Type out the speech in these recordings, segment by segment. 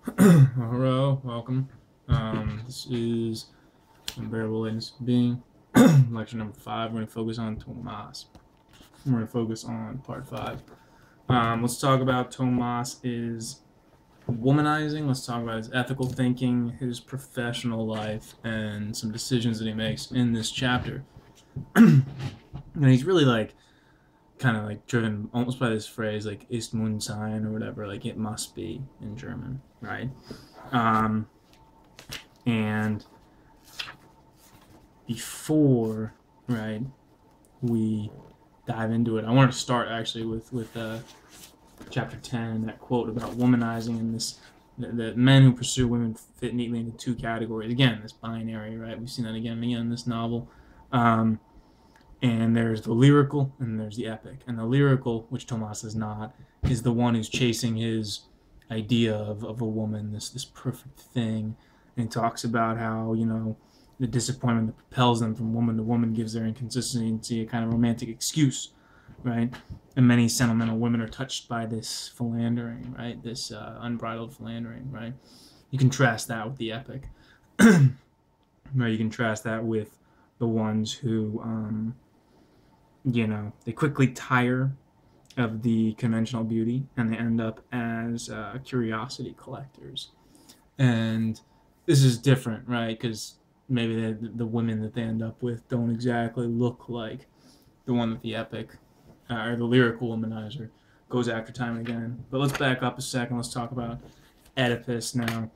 Hello, welcome. This is Unbearable Lightness of Being, lecture number 5. We're going to focus on Tomas. We're going to focus on part 5. Let's talk about Tomas is womanizing. Let's talk about his ethical thinking, his professional life, and some decisions that he makes in this chapter. And he's really kind of driven almost by this phrase, like ist muss sein or whatever, like it must be in German, right? And before, right, we dive into it, I wanted to start actually with chapter 10, that quote about womanizing and this that men who pursue women fit neatly into two categories. Again, this binary, right? We've seen that again and again in this novel. And there's the lyrical and there's the epic. And the lyrical, which Tomas is not, is the one who's chasing his idea of a woman, this perfect thing. And he talks about how, the disappointment that propels them from woman to woman gives their inconsistency a kind of romantic excuse, right? And many sentimental women are touched by this philandering, right? This unbridled philandering, right? You contrast that with the epic, right? You contrast that with the ones who, they quickly tire of the conventional beauty and they end up as curiosity collectors. And this is different, right? Because maybe the women that they end up with don't exactly look like the one that the epic or the lyrical womanizer goes after time and again. But let's back up a second. Let's talk about Oedipus now.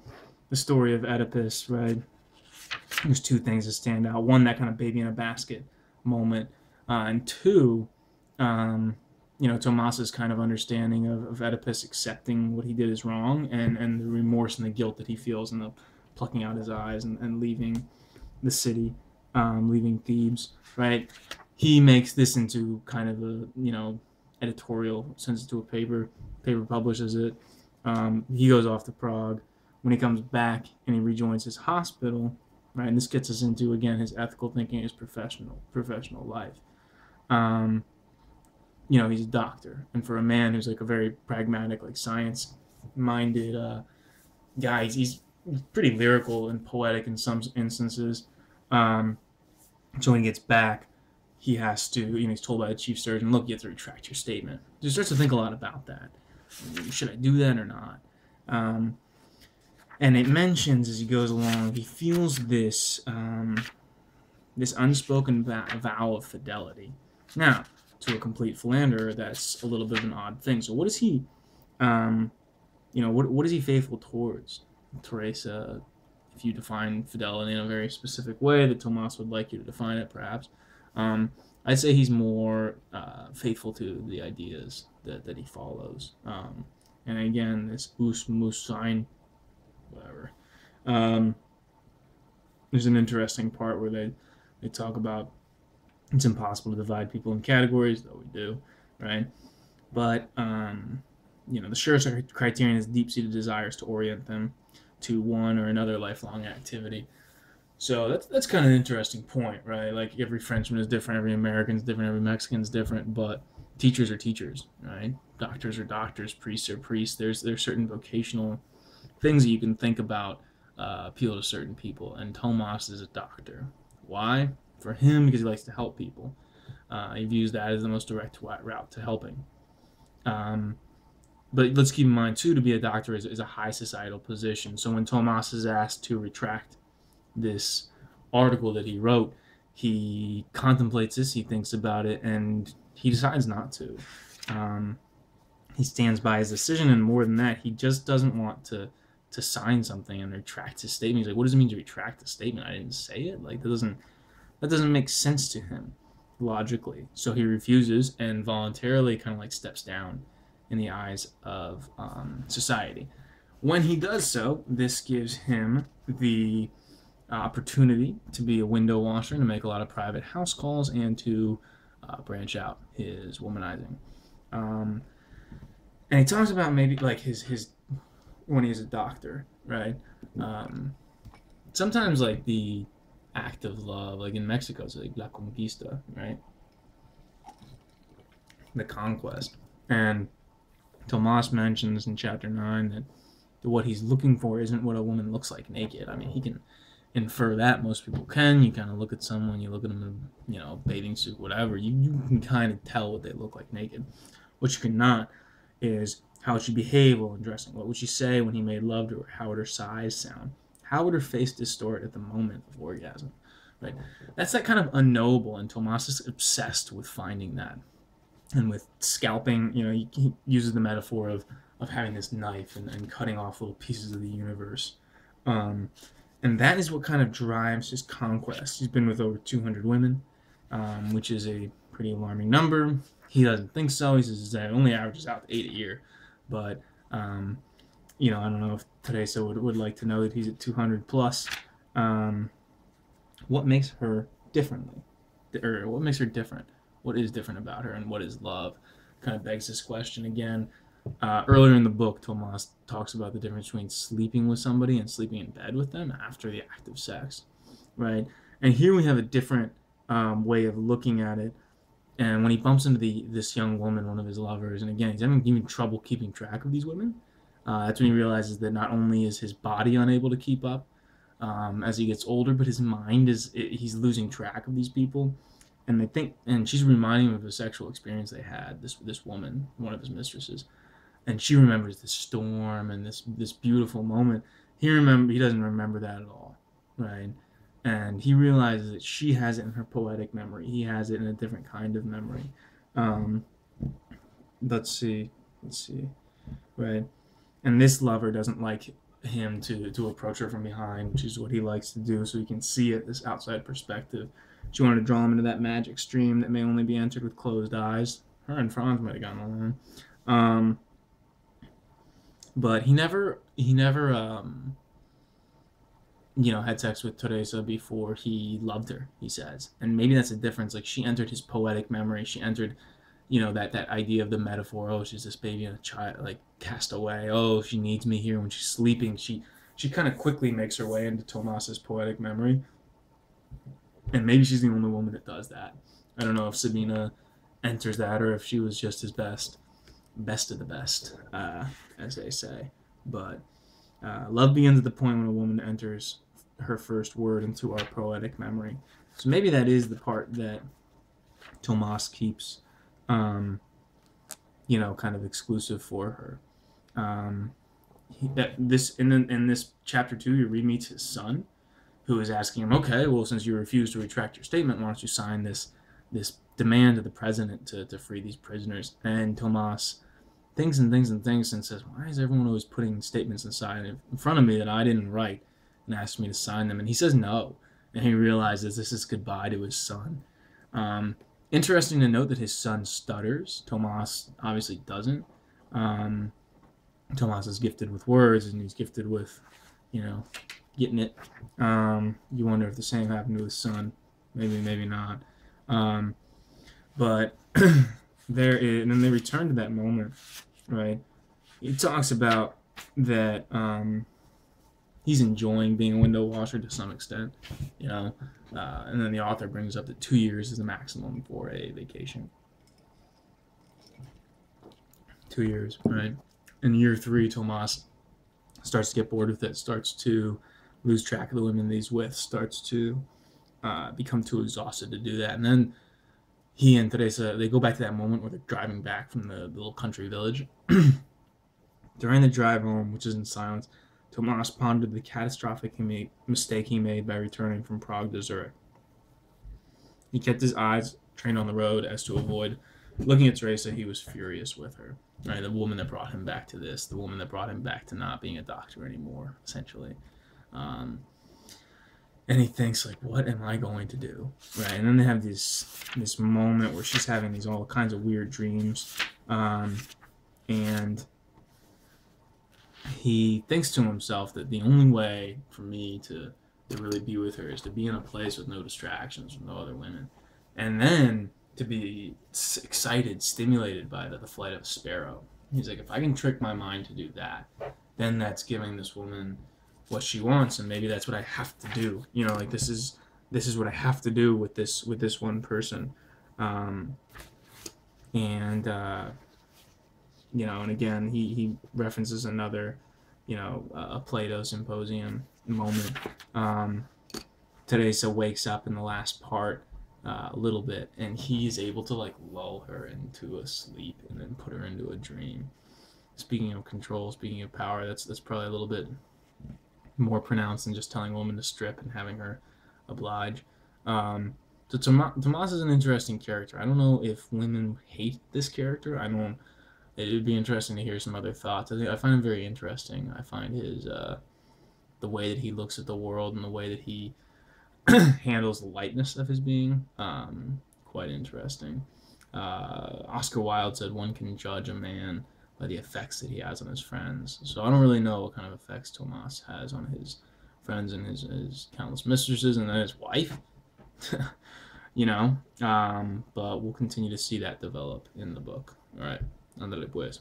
The story of Oedipus, right? There's two things that stand out. One, that kind of baby in a basket moment. And two, Tomas's kind of understanding of Oedipus accepting what he did is wrong and the remorse and the guilt that he feels and the plucking out his eyes and leaving the city, leaving Thebes, right? He makes this into kind of a, editorial, sends it to a paper publishes it. He goes off to Prague. When he comes back and he rejoins his hospital, right, and this gets us into, again, his ethical thinking, his professional life. He's a doctor, and for a man who's like a very pragmatic, like science-minded guy, he's pretty lyrical and poetic in some instances. So when he gets back, he has to, he's told by the chief surgeon, look, you have to retract your statement. He starts to think a lot about that. Should I do that or not? And it mentions as he goes along, he feels this this unspoken vow of fidelity. Now, to a complete philanderer, that's a little bit of an odd thing. So what is he, what is he faithful towards? Teresa, if you define fidelity in a very specific way that Tomas would like you to define it, perhaps, I'd say he's more faithful to the ideas that he follows. And again, this us muss sein, whatever. There's an interesting part where they talk about it's impossible to divide people in categories, though we do, right? But, the surest criterion is deep-seated desires to orient them to one or another lifelong activity. So that's kind of an interesting point, right? Like every Frenchman is different, every American is different, every Mexican is different, but teachers are teachers, right? Doctors are doctors, priests are priests. There's certain vocational things that you can think about appeal to certain people, and Tomas is a doctor. Why? For him, because he likes to help people. He views that as the most direct route to helping. But let's keep in mind, too, to be a doctor is a high societal position. So when Tomas is asked to retract this article that he wrote, he contemplates this, he thinks about it, and he decides not to. He stands by his decision, and more than that, he just doesn't want to sign something and retract his statement. He's like, what does it mean to retract a statement? I didn't say it. Like, that doesn't make sense to him logically. So he refuses and voluntarily kind of like steps down in the eyes of society. When he does so, this gives him the opportunity to be a window washer and to make a lot of private house calls and to branch out his womanizing. And he talks about maybe like his when he's a doctor, right? Sometimes like the act of love, like in Mexico, it's like la conquista, right? The conquest. And Tomas mentions in chapter 9 that what he's looking for isn't what a woman looks like naked. I mean, he can infer that. Most people can. You kind of look at someone, you look at them in, bathing suit, whatever. You can kind of tell what they look like naked. What you cannot is how would she behave while dressing? What would she say when he made love to her? How would her sighs sound? How would her face distort at the moment of orgasm? Right? That's that kind of unknowable, and Tomas is obsessed with finding that. And with scalping, he uses the metaphor of having this knife and cutting off little pieces of the universe. And that is what kind of drives his conquest. He's been with over 200 women, which is a pretty alarming number. He doesn't think so. He says that it only averages out to 8 a year. But, I don't know if Teresa would like to know that he's at 200 plus. What makes her differently? Or what makes her different? What is different about her, and what is love? Kind of begs this question again. Earlier in the book, Tomas talks about the difference between sleeping with somebody and sleeping in bed with them after the act of sex, right? And here we have a different way of looking at it. And when he bumps into this young woman, one of his lovers, and again, he's having even trouble keeping track of these women, that's when he realizes that not only is his body unable to keep up as he gets older, but his mind he's losing track of these people. And she's reminding him of a sexual experience they had, this woman, one of his mistresses. And she remembers this storm and this beautiful moment. He doesn't remember that at all, right? And he realizes that she has it in her poetic memory. He has it in a different kind of memory. Let's see, right? And this lover doesn't like him to approach her from behind, which is what he likes to do, so he can see it, this outside perspective. She wanted to draw him into that magic stream that may only be entered with closed eyes. Her and Franz might have gotten along. But he never had sex with Teresa before he loved her, he says. And maybe that's a difference. Like, she entered his poetic memory. She entered, that idea of the metaphor. Oh, she's this baby and a child, like, cast away. Oh, she needs me here when she's sleeping. She kind of quickly makes her way into Tomas's poetic memory. And maybe she's the only woman that does that. I don't know if Sabina enters that or if she was just his best of the best, as they say. But love begins at the point when a woman enters her first word into our poetic memory. So maybe that is the part that Tomas keeps, kind of exclusive for her. In this chapter 2, Yuri meets his son, who is asking him, okay, well, since you refuse to retract your statement, why don't you sign this demand of the president to free these prisoners? And Tomas thinks and says, why is everyone always putting statements in front of me that I didn't write and asks me to sign them? And he says no. And he realizes this is goodbye to his son. Interesting to note that his son stutters. Tomas obviously doesn't. Tomas is gifted with words, and he's gifted with, getting it. You wonder if the same happened to his son. Maybe not. But there is, and then they return to that moment, right? He talks about that he's enjoying being a window washer to some extent, and then the author brings up that 2 years is the maximum for a vacation. 2 years, right? In year 3, Tomas starts to get bored with it, starts to lose track of the women that he's with, starts to become too exhausted to do that. And then he and Teresa, they go back to that moment where they're driving back from the little country village. During the drive home, which is in silence, Tomas pondered the catastrophic mistake he made by returning from Prague to Zurich. He kept his eyes trained on the road as to avoid looking at Teresa. He was furious with her, right? The woman that brought him back to this, the woman that brought him back to not being a doctor anymore, essentially. And he thinks, like, what am I going to do, right? And then they have this moment where she's having these all kinds of weird dreams, and he thinks to himself that the only way for me to really be with her is to be in a place with no distractions, with no other women, and then to be excited, stimulated by the flight of a sparrow. He's like, if I can trick my mind to do that, then that's giving this woman what she wants, and maybe that's what I have to do. Like, this is what I have to do with this one person. And again, he references another you know, a Plato symposium moment. Teresa wakes up in the last part a little bit, and he's able to like lull her into a sleep and then put her into a dream. Speaking of control, speaking of power, that's probably a little bit more pronounced than just telling a woman to strip and having her oblige. So Tomas is an interesting character. I don't know if women hate this character. I don't. It would be interesting to hear some other thoughts. I find him very interesting. I find his the way that he looks at the world and the way that he handles the lightness of his being quite interesting. Oscar Wilde said one can judge a man by the effects that he has on his friends. So I don't really know what kind of effects Tomas has on his friends and his countless mistresses and then his wife. You know, but we'll continue to see that develop in the book. All right, andale pues.